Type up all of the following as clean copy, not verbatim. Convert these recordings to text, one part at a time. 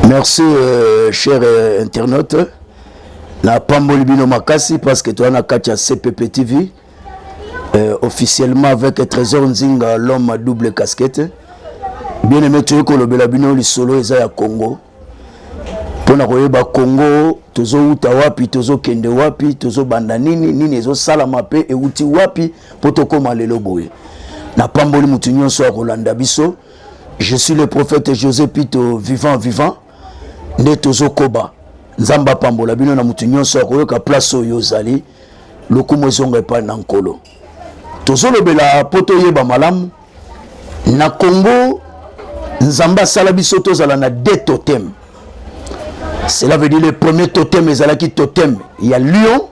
Merci, chers internautes. Na Pamboli Bino Makasi, parce que tu as un CPP TV, officiellement avec Trésor Nzinga, l'homme à double casquette. Bien aimé, tu es que le Belabino, le solo, est à Congo. Pour nous, Congo, tozo utawapi, tozo kende wapi, tozo bandanini, nini zo salamape et uti wapi, pour te commander le boy. Na Pamboli Moutignon soit Rolanda Bisso. Je suis le prophète José Pito, vivant. Nde tozo koba. Nzamba Pambola bino na Moutignon soit Royoka place Yozali. Lokumo zonga pa nankolo. Tozo le bela poto yeba malamu. Na Congo, Nzamba Salabiso tozala na deux totems. Cela veut dire le premier totem est qui totem. Il y a lion.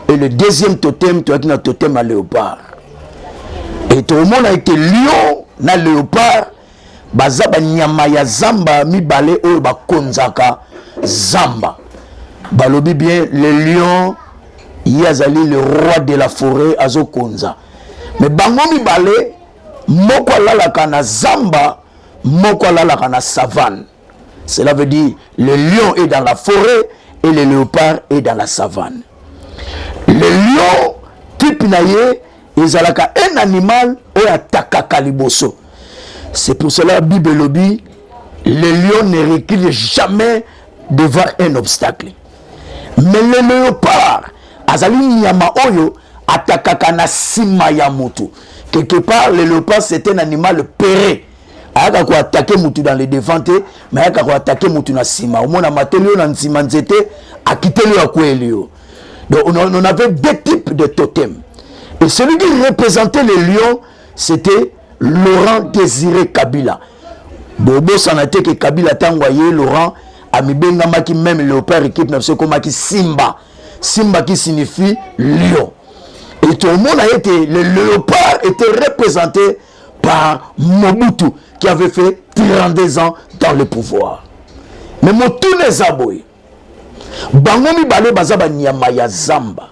Et le deuxième totem, tu as un totem à léopard. Et tout le monde a été lion, na léopard. Bazaba nyama ya zamba mi balé oyo ba konzaka zamba. Balobi bien le lion yazali le roi de la forêt azo konza. Mais bango mi balé moko lalaka na zamba, moko lalaka na savane. Cela veut dire le lion est dans la forêt et le léopard est dans la savane. Le lion type naye ezalaka un animal oyo atakaka liboso. C'est pour cela que la Bible lobby, le lion ne recule jamais devant un obstacle. Mais le léopard, azali nyama oyo atakaka na sima ya mutu. Quelque part, le léopard c'est un animal péré. Aka ko attaquer mutu dans les défentés, mais aka ko attaquer mutu na sima. Au moins na matelio na nsima nzete akiteli ya kwelio. Donc on avait deux types de totems. Et celui qui représentait le lion, c'était Laurent Désiré Kabila. Bobo sanate que Kabila t'envoyé Laurent Amibenga maki même léopard équipe nationale comme qui Simba. Simba qui signifie lion. Et tout le monde a été, le léopard était représenté par Mobutu qui avait fait 32 ans dans le pouvoir. Mais Mobutu Nezaboy, Bangomi Bale Bazaba Nyama ya Zamba.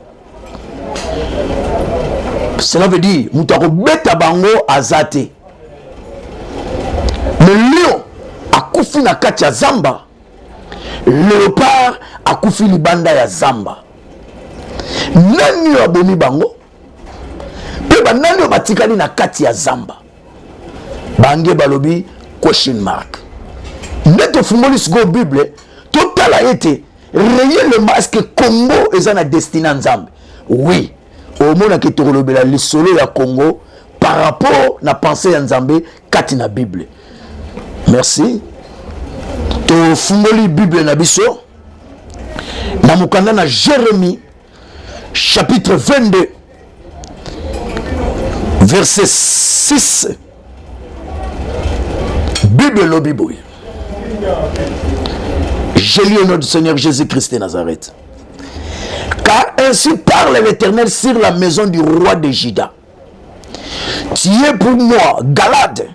Cela veut dire, Moutaro Beta Bango Azate. Le lion a koufi na kati ya Zamba. Le léopard a koufi libanda ya Zamba. Nani yo abomi bango? Peba nani yo batikali na kati ya Zamba? Bange balobi question mark. Neto fumbolis go Bible, totala ete réellement est-ce que Congo est en destinée Nzambe? Oui. Au monde qui te relobela le solo ya Congo par rapport na pensée ya Nzambe kati na Bible. Merci. To fungoli Bible na biso. Na mukanda na Jérémie chapitre 22 verset 6. Bible lobi boy. J'ai lu au nom du Seigneur Jésus-Christ de Nazareth. Car ainsi parle l'Éternel sur la maison du roi de Juda. Tu es pour moi, Galade,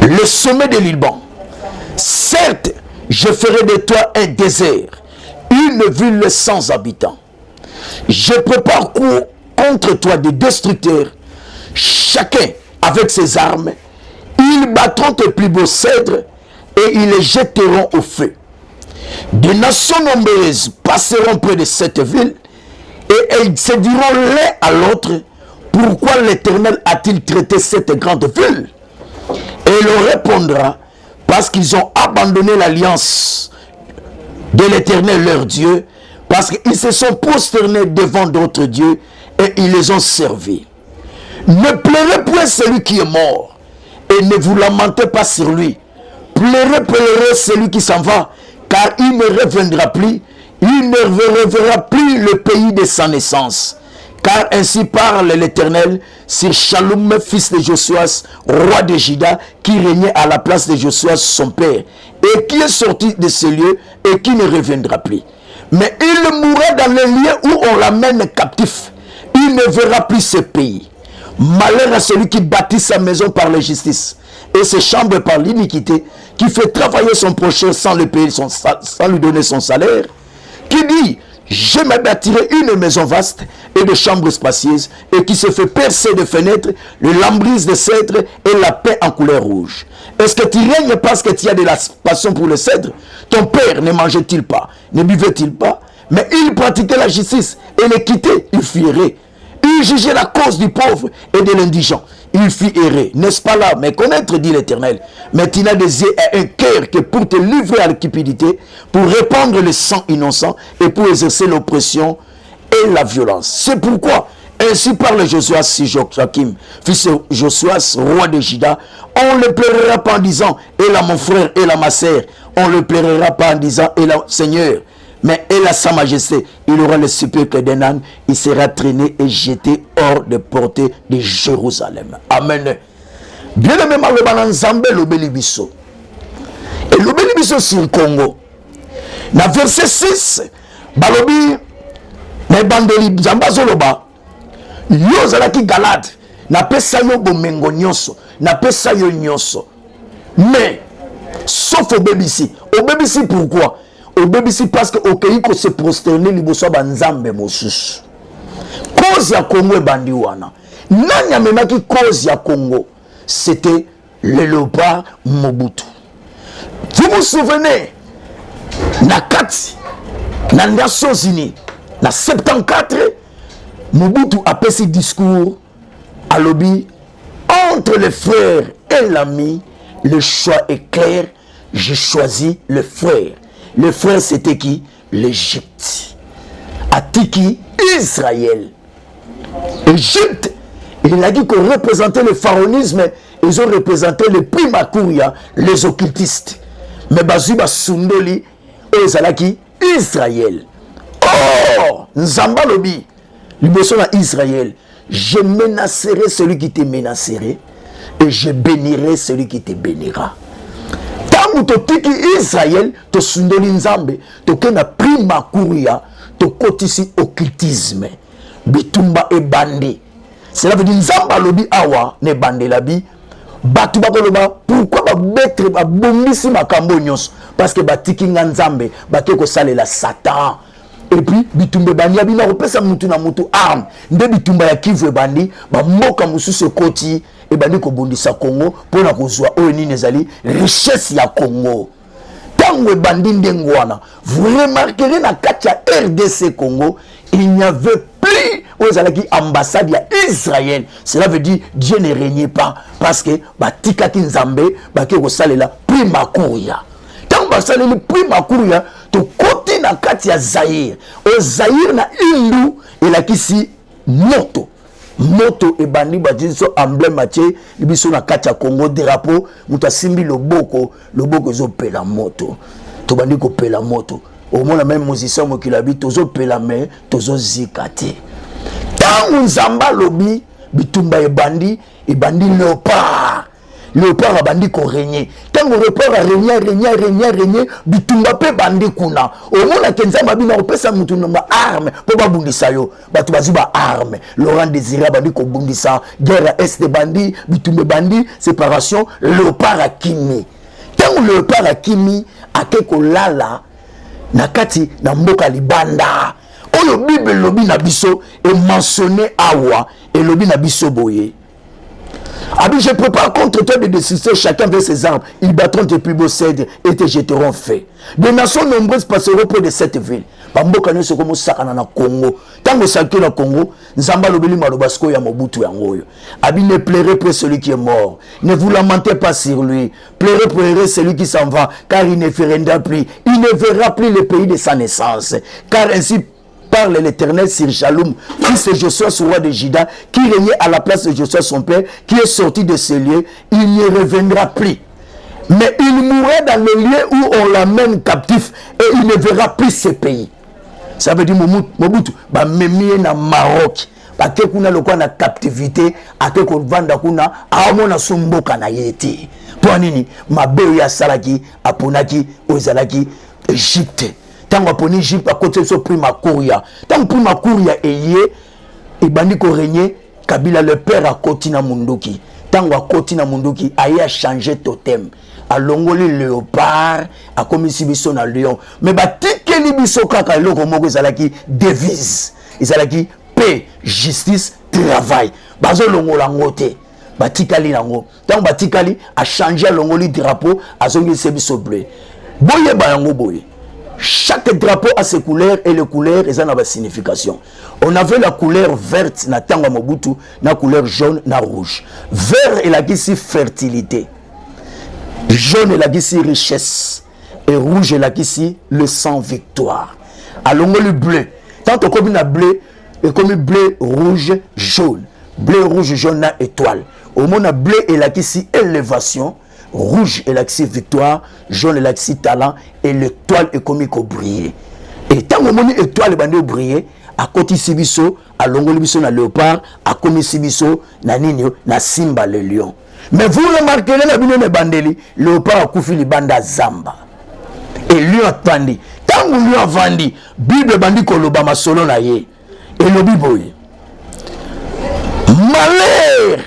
le sommet de Liban. Certes, je ferai de toi un désert, une ville sans habitants. Je prépare contre toi des destructeurs, chacun avec ses armes. Ils battront tes plus beaux cèdres et ils les jetteront au feu. Des nations nombreuses passeront près de cette ville et elles se diront l'un à l'autre, pourquoi l'Éternel a-t-il traité cette grande ville? Et il leur répondra, parce qu'ils ont abandonné l'alliance de l'Éternel leur Dieu, parce qu'ils se sont prosternés devant d'autres dieux et ils les ont servis. Ne pleurez point celui qui est mort et ne vous lamentez pas sur lui. Pleurez celui qui s'en va, car il ne reviendra plus, il ne reverra plus le pays de sa naissance. Car ainsi parle l'Éternel sur Shalom, fils de Josuas, roi de Juda, qui régnait à la place de Josuas, son père, et qui est sorti de ce lieu et qui ne reviendra plus. Mais il mourra dans les lieux où on l'amène captif. Il ne verra plus ce pays. Malheur à celui qui bâtit sa maison par la justice et ses chambres par l'iniquité, qui fait travailler son prochain sans lui payer sans lui donner son salaire, qui dit, je me bâtirai une maison vaste et de chambres spacieuses et qui se fait percer de fenêtres, le lambris de cèdre et la paix en couleur rouge. Est-ce que tu règnes parce que tu as de la passion pour le cèdre? Ton père ne mangeait-il pas, ne buvait-il pas? Mais il pratiquait la justice et l'équité, il fuirait. Il jugeait la cause du pauvre et de l'indigent. Il fit errer, n'est-ce pas là? Mais connaître, dit l'Éternel. Mais tu n'as des yeux et un cœur que pour te livrer à la cupidité, pour répandre le sang innocent et pour exercer l'oppression et la violence. C'est pourquoi, ainsi parle Josuas, si Joachim, fils de Josuas, roi de Juda, on ne le pleurera pas en disant, et là mon frère, et là ma sœur, on ne le pleurera pas en disant, et là Seigneur, mais elle a sa majesté, il aura le sépulcre d'un âne, il sera traîné et jeté hors de portée de Jérusalem. Amen. Bien aimé, le Nzambe lobeli biso. Et lobeli biso sur le Congo. Dans verset 6, balobi, mais bandeli Nzamba zoloba, yo zalaki galade, na pesa yo bomengo nyonso, na pesa yo nyonso. Mais, sauf au BBC. Au BBC pourquoi? Au BBC parce que Okeiko se prosterner liboso banzambe mosusu. Cause ya Congo et bandi wana. Nani amemaki cause ya Congo? C'était le léopard Mobutu. Vous vous souvenez? Nakati, na Nations Unies, na 74, Mobutu a fait ce discours à lobby entre les frères et l'ami. Le choix est clair. J'ai choisi le frère. Le frère, c'était qui? L'Égypte. Atiki, Israël. Égypte, il a dit qu'on représentait le pharaonisme, ils ont représenté le primakuria, les occultistes. Mais Bazuba Sundoli, Ozalaki, Israël. Oh, Nzamba Lobi, liboso na Israël. Je menacerai celui qui te menacerait et je bénirai celui qui te bénira. Tangu totiki Israël, to sundoli Nzambe, to kena prima kuria, to kotisi occultisme, bitumba e bandi. Cela veut dire Nzamba lobi awa ne bande labi. Batu bakoloba, pourquoi ba betre ba bongisi makambo nyonso? Parce que batiki Nzambe, bakeko salela Satan. Et puis bitumbe bandi abina kopesa mutu na mutu arme. Nde bitumba ya Kivu bandi, ba mboka mususu koti et bandi ko bondisa Congo pour na kozwa oyo nini ezali richesse ya Congo. Tango bandi ndengwana, vous remarquerez na kacha RDC Congo, il n'y avait plus aux alaki ambassade ya Israël. Cela veut dire Dieu ne régnait pas parce que batika ki Nzambe bakeko salela prima kuria. Tango basalela prima kuria to koti na kati ya Zaïre. O Zaïre na Hindu elakisi moto. Moto e bandi badiso emblématique biso na kati ya Congo drapeau muta simbi loboko zo pela moto. To bandi ko pela moto. Au moins même musicien mo kilabi tozo pela me tozo zikati. Tangu Nzamba lobi bitumba e bandi léopard. Léopard a bandi ko régner. Tangu léopard a régner bitumba pe bandi kuna. Au moins Nzamba bina opesa mutu na arme po ba bundisa yo. Batu bazuba arme. Laurent Désiré bandi ko bundisa. Guerre est de bandi, bitumba bandi, séparation, léopard a kimi. Tangu léopard a kimi akeko lala nakati na mboka libanda. Oyo Bible lobi na biso est mentionné awa et lobi na biso boye. Abi, je prépare contre toi des décisions, chacun avec ses armes. Ils battront tes plus beaux cèdres et te jetteront fait. Des nations nombreuses passeront près de cette ville. Bamboka ne se comme sakana na Congo. Tant que sakana na Congo, Nzamba lobeli malobasko ya Mobutu ya ngoyo. Abi, ne pleurez pas celui qui est mort. Ne vous lamentez pas sur lui. Pleurez celui qui s'en va, car il ne verra plus. Il ne verra plus le pays de sa naissance. Car ainsi parle l'Éternel sur Shalom, fils de Josué, roi de Juda, qui régnait à la place de Josué son père, qui est sorti de ces lieux, il n'y reviendra plus. Mais il mourra dans le lieu où on l'amène captif et il ne verra plus ce pays. Ça veut dire Mobutu, bah memie na Maroc, bah que kuna le na captivité, à que qu'on vanda kuna, à mon asumboka na yeti. Pour nini, ma beya salaki, aponaki, ozalaki, Égypte. Tant qu'on poni Égypte à côté de ce prima Kouria. Tant que prima Kouria est et bandi ko régner, Kabila le père à Kotina Munduki. Tant qu'on Kotina Munduki a changé totem. alongoli léopard akomisi biso na lion mais batikeli biso kaka eloko moko ezalaki devise ezalaki paix justice travail bazolongola ngo te batikali nango ntango batikali achange alongoli drapeau azongisi biso bleu boyeba yango boye. Chaque drapeau a ses couleurs et les couleurs elles ont une signification. On avait la couleur verte na tango Mobutu, la couleur jaune na rouge. Vert est la ici fertilité. Jaune est la ici richesse et rouge est la ici le sang victoire. Alors le bleu, tant que comme une bleu et comme bleu rouge jaune. Bleu rouge jaune na étoile. Au monde bleu est la ici élévation. Rouge est l'axis victoire, jaune est l'axis talent et l'étoile est comme il brille. Et tant que mon étoile est briller, à côté sibiso, à longoli biso na léopard, à côté sibiso na nino na simba le lion. Mais vous remarquerez la bino ne bandeli, léopard a koufi li banda zamba. Et lion a tandi. Tant que lion a vandi, Bible bandi koloba masolo na ye. Et le biboye. Malheur.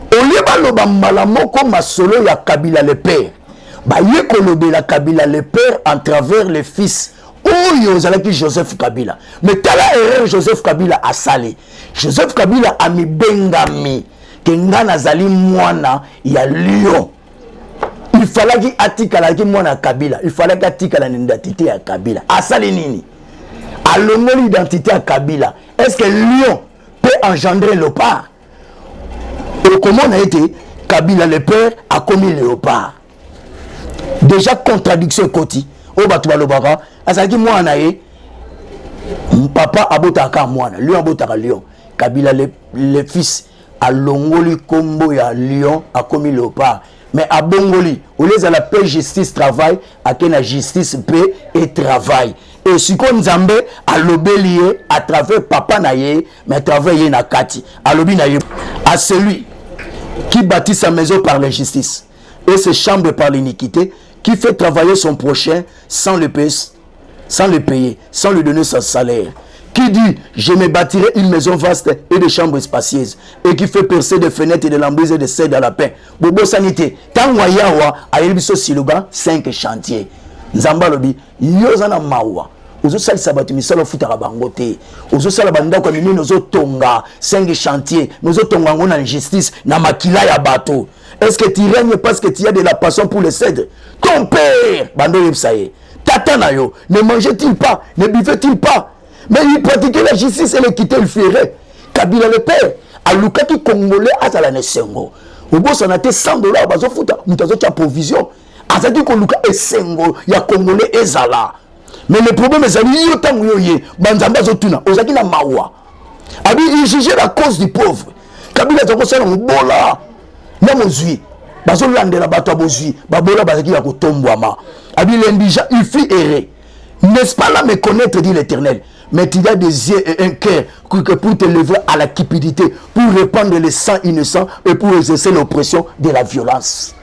Olieba loba malamoko masolo ya Kabila le père. Ba yekolobe la Kabila le père en travers les fils. Oyo zalaki Joseph Kabila. Mais tala erreur Joseph Kabila a salé. Joseph Kabila a mi bengami. Kenga nazali mwana ya lion. Il fallait qu'il atikala ki mwana Kabila. Il fallait qu'il atikala l'identité ya Kabila. A salé nini? A l'identité à Kabila. Est-ce que lion peut engendrer le léopard? Et comment on a été Kabila le père a commis léopard. Déjà contradiction côté. O batuba lobaka, asaki moi nae papa abotaka mwana, lion abotaka lion. Kabila le fils a longoli combo ya lion a commis léopard. Mais à Bongoli, au lieu de la paix, justice, travail, à la justice, paix et travail. Et si qu'on Nzambe a l'obélier à travers papa naye, mais à travers yena kati, à l'obi naye, à celui qui bâtit sa maison par l'injustice et ses chambres par l'iniquité, qui fait travailler son prochain sans le payer, sans lui donner son salaire. Qui dit, je me bâtirai une maison vaste et des chambres spacieuses, et qui fait percer des fenêtres et de l'embrise et de cèdres à la paix. Bobo sanité, tangwa yawa, ayelbiso siluba, 5 chantiers. Nzamba lobi, yozana mawa. Ozo sali sabatu misalo futara bangote. Ozo sala banda kwa mini nozo tonga 5 chantiers, nozo tonga ngona justice na makila ya bateau. Est-ce que tu règnes parce que tu as de la passion pour les cèdres? Ton père, bando yepsaye. Tata na yo, ne mangeait-il pas, ne buvait-il pas? Mais il pratiquait la justice et l'équité, il ferait. Kabila le père, à Lukaki Congolais, à la Nessengo. Au bout, ça n'a été $100, bazo futa, mutazo tia provision. À ça dit qu'on Luka et Sengo, il y a Congolais et Zala. Mais le problème est que yo tango yo ye, banzamba zo tuna, ozaki na mawa. Abi il jugeait la cause du pauvre. Kabila zako sala ngobola. Na mozui. Bazo landela bato abozui, babola bazaki ya kotombwama. Abi l'indija, il fit errer. N'est-ce pas là me connaître, dit l'Éternel? Mais tu as des yeux et un cœur pour te lever à la cupidité, pour répandre le sang innocent et pour exercer l'oppression de la violence.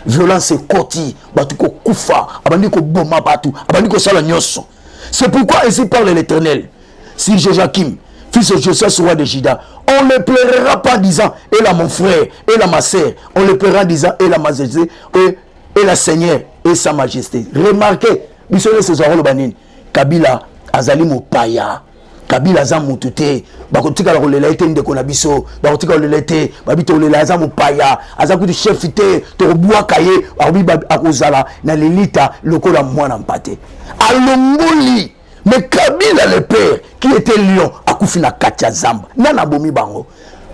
Violence est koti, batuko kufa, abandiko boma batu, abandiko sala nyoso. C'est pourquoi ainsi parle l'Éternel. Si Joachim, fils de Joseph, roi de Juda, on ne pleurera pas en disant, et là mon frère, et là ma sœur, on le pleurera en disant, et la majesté, et la Seigneur, et sa majesté. Remarquez, bisole ces oraux banine, Kabila, azali mopaya, Kabila aza mutute, bakotika la rolela ete ndeko na biso, bakotika rolela ete, babito rolela aza mopaya, aza kuti chef ite, to bua kaye, arubi akozala na lelita lokola mwana mpate. Alongoli, mais Kabila le père, qui était lion, akufi na katia zamba, nana bomi bango.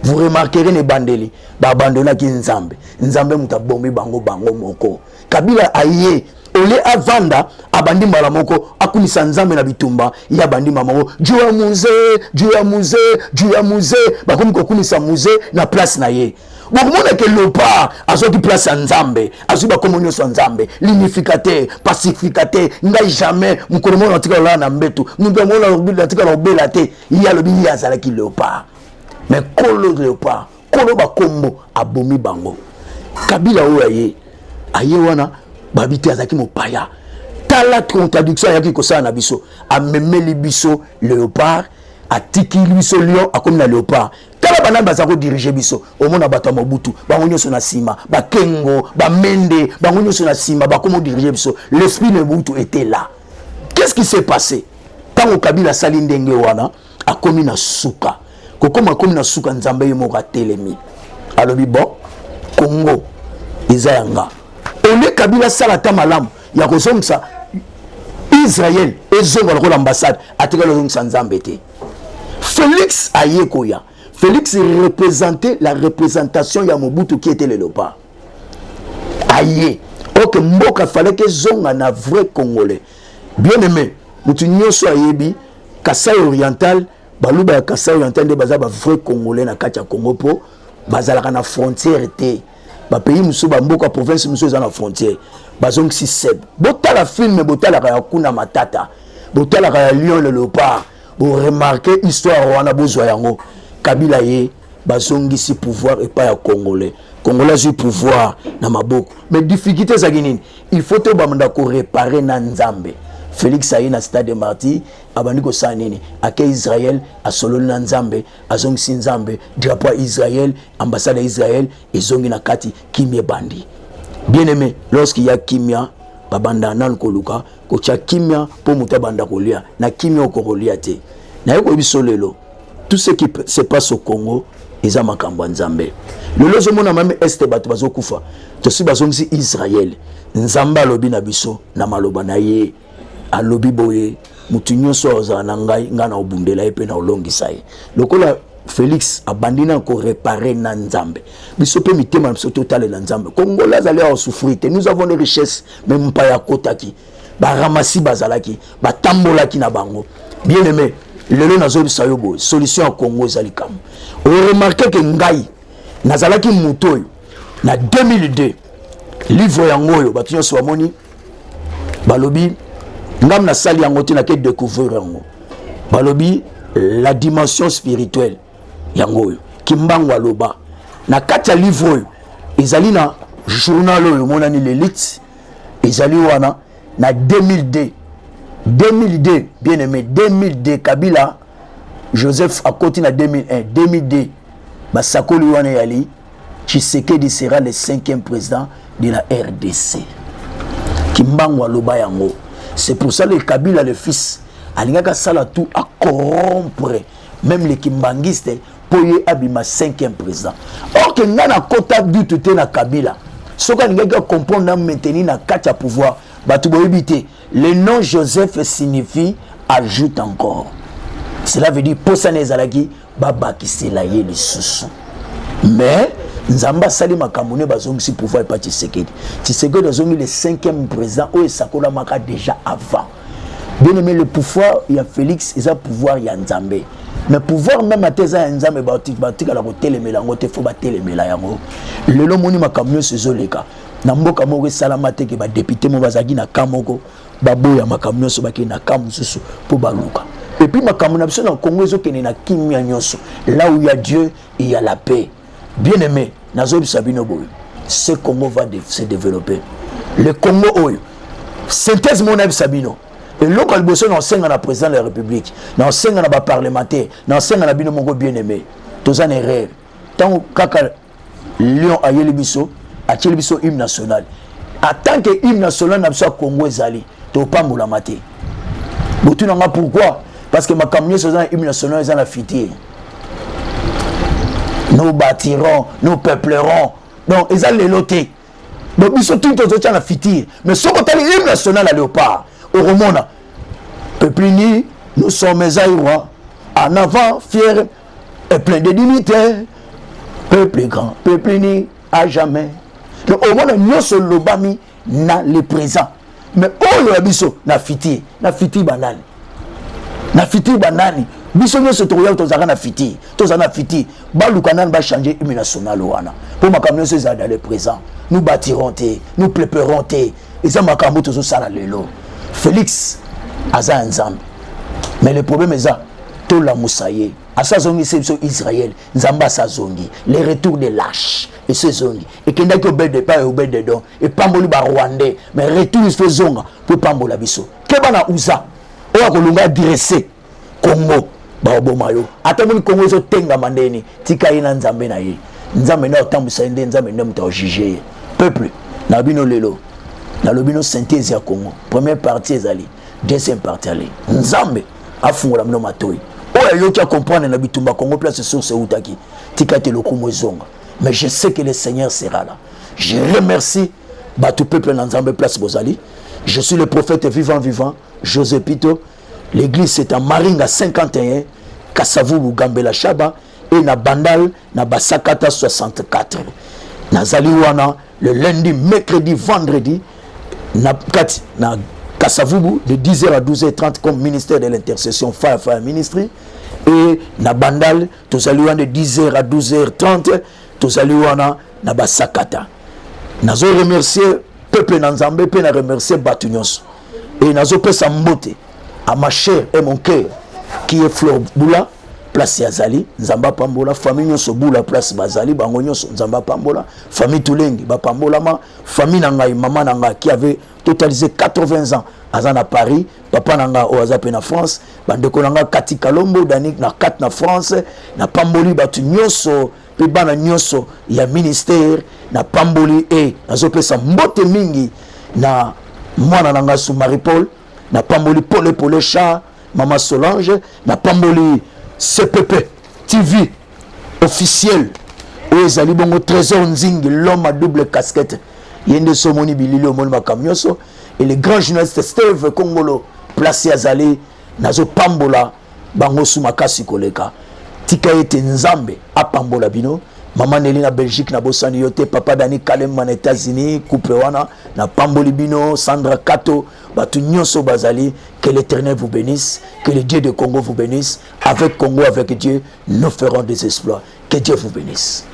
Vous remarquerez les bandeli, babandona ki nzambe, nzambe muta bomi bango bango moko. Kabila aye, ole avanda abandi malamoko akumisa nzambe na bitumba ya bandi mamako jua muze bakomi kokumisa muze na place na ye bokomona ke lopa azoki place ya nzambe azuba komonyo so nzambe l'unificateur pacificateur ngai jamais mukolo mona tika la na mbetu mukolo mona tika la obela te ya lobi ya zala ki lopa mais kolo lopa kolo bakombo abomi bango Kabila oyo aye wana babité azaki mopaya tala contradiction yaki kosala na biso amemeli biso léopard atiki biso lion akomi na léopard ta tala banani bazako diriger biso omona bato ya Mobutu bango nyonso na sima bakengo bamende bango nyonso na sima bakomo diriger biso l'esprit de Mobutu était là. Qu'est-ce qui s'est passé tango Kabila sali ndenge wana akomi na suka kokoma akomi na suka nzambe ye moko atelemi alobi bon Congo eza yanga ole Kabila sala ta malamu ya kozongisa Israël ezonga lokola ambassade atika lozongisa nzambe te. Félix ayekoya. Félix représentait la représentation ya Mobutu qui était le léopard. Aïe. Ok, Mboka fallait que zonga na vrai Congolais. Bien aimé, mutu nyonso ayebi Kasai oriental, baluba ya Kasai oriental de baza ba vrai Congolais na kati ya Congo po bazalaka na frontière te. Ba pays musu ba mboka province musu za na frontière. Bazong si seb. Botala film botala ya kuna matata. Botala ya lion le léopard. Vous remarquez histoire wana bozwa yango. Kabila ye bazongisi pouvoir et pas ya Congolais. Congolais du pouvoir na maboko. Mais difficulté za ginini. Il faut to bamanda ko réparer na Nzambe. Félix aye na stade de Martyrs abandi ko sanini. Ake Israël a solo na Nzambe, azongisi Nzambe, drapeau Israël, ambassade d'Israël ezongi na kati kimia bandi. Bien aimé, lorsqu'il y a kimia babanda nan koluka ko cha kimia po muta banda kolia na kimia okolia te. Na yoko bisolelo. Tout ce qui se passe au Congo, ils ont makambo nzambe. Le lozomona même este bato bazokufa. Tosi bazongisi Israël. Nzamba lobi na biso na maloba na ye. Alobi boye mutu nyonso oza na ngai ngana obundela epe na olongisa ye. Lokola Félix abandina ko réparer na nzambe. Biso pe mitema biso total na nzambe. Congolais allez en souffrir. Nous avons des richesses même pas ya kotaki. Ba ramasi bazalaki, ba tambolaki na bango. Bien aimé. Lelo nazo bisayobo solution à Congo zalikam. On remarque que ngai nazalaki mutoyo na 2002 livre yangoyo batinyo swamoni balobi ngam na sali yango te na ke découvrir yango. Balobi la dimension spirituelle yangoyo kimbango aloba na kati ya livre oyo ezali na journal oyo monani l'élite ezali wana na 2002 bien aimé 2002 Kabila Joseph a continué en 2001 2002 Basakoli wana yali Tshisekedi sera le 5e président de la RDC Kimbango aloba yango. C'est pour ça que Kabila le fils alingaka sala tout à corrompre même les kimbangistes pour y abima 5e président. Or que ngana kota du tout na Kabila soka ngaka comprendre na maintenir na katia pouvoir batu boyibité. Le nom Joseph signifie ajoute encore. Cela veut dire posane zalaki baba ki selaye le susu. Mais Nzamba sali makamune bazongisi pouvoir pas Tshisekedi. Tshisekedi azongi le 5e président ou sakola maka déjà avant. Bien aimé le pouvoir il y a Félix et ça pouvoir il y a Nzambe. Mais pouvoir même à teza Nzambe batika la hôtel melango te faut batele melango. Le lo moni makamune sezoleka. Na mboka moko salama te ke ba député mo bazaki na kamoko baboya makamune so baki na kamususu pour baluka. Et puis makamune biso na Congo zo kene na kimia nyonso. Là où il y a Dieu, il y a la paix. Bien aimé, Nazobi Sabino Boy, ce Congo va se développer. Le Congo, synthèse mon Sabino. Et local bosso n'enseigne à la présidente de la République, n'enseigne à la parlementaire, n'enseigne à la bino mongo bien aimé. Tous en erreur. Tant que Lyon a yé le biso, a tiré le biso hymne national. En tant que hymne national n'a pas Congo ezali, to pas moula maté. Botu n'anga pourquoi? Parce que ma camion c'est un hymne national ils en a fité. Nous bâtirons, nous peuplerons. Donc, ils ont les lotés. Donc, ils sont tous les la fitir. Mais ce qu'on a l'hymne national à Léopard, au Romona, peuple uni, nous sommes Aïwa, en avant, fiers et plein de dignité. Peuple grand, peuple uni, à jamais. Donc, au Romona, nous sommes le bami, na le présent. Mais, oh, le abisso, na fitir banani. Na fitir banani. Biso nyo se trouver tozaka na fiti baluka nan ba changer hymne national wana pour makamyo se za dans le présent nous bâtirons te nous préparerons te et ça makambo tozo sala lelo Félix aza nzambe mais le problème est ça to la musaye asa zongi c'est Israël nzamba sa zongi les retours de lâches et ce zongi et kenda ko bede pas au bede don et pamboli ba rwandais mais retour il fait zonga pour pambola biso ke bana uza o ko lunga dresser Congo baoboma yo ata moni Congo zo tenga mandeni tika ye na nzambe na ye nzambe na otambwisa nde nzambe nde moto ajuge peuple na bino lelo na lobino synthèse ya Congo première partie ezali deuxième partie ali nzambe afungola mino matoi oyo yoki a comprendre na bitumba Congo place source utaki tika te lokumo ezonga mais je sais que le Seigneur sera là. Je remercie tout peuple dans Nzambe place Bozali. Je suis le prophète vivant, José Pito. L'église c'est à Maringa 51, Kasavubu Gambela Shaba et na Bandal na Basakata 64. Nazali wana le lundi, mercredi, vendredi na Kasavubu de 10h à 12h30 comme ministère de l'intercession Fire Ministry et na Bandal tozali wana de 10h à 12h30 tozali wana na Basakata. Nazo remercier peuple Nzambe pe na remercier batu nyonso et nazo pesa mbote à ma chère et mon cœur qui est Fleur Boula place Yazali Nzamba Pambola famille nyonso Boula place Bazali bango nyonso Nzamba Pambola famille Tulengi ba Pambola ma famille nangai maman nanga qui avait totalisé 80 ans à Paris papa nanga o azape na France bandeko nanga Kati Kalombo Danik na 4 na France na Pamboli batu nyonso pe bana nyonso ya ministère na Pamboli et nazo pesa mbote mingi na mwana nanga sou Marie Paul na Pamboli Paul Chat Maman Solange na Pamboli CPP TV officiel où ezali bongo Trésor Nzingi l'homme à double casquette yende somoni bilili omoni makamyoso et le grand journaliste Steve Kongolo placé azali nazo pambola bango sou makasi koleka tika ete Nzambe apambola bino maman Nelly na Belgique na bosani yote papa Dani Kalema na États-Unis couple wana na pamboli bino Sandra Kato batu nyonso bazali que l'Éternel vous bénisse que le Dieu de Congo vous bénisse avec Congo avec Dieu nous ferons des exploits que Dieu vous bénisse.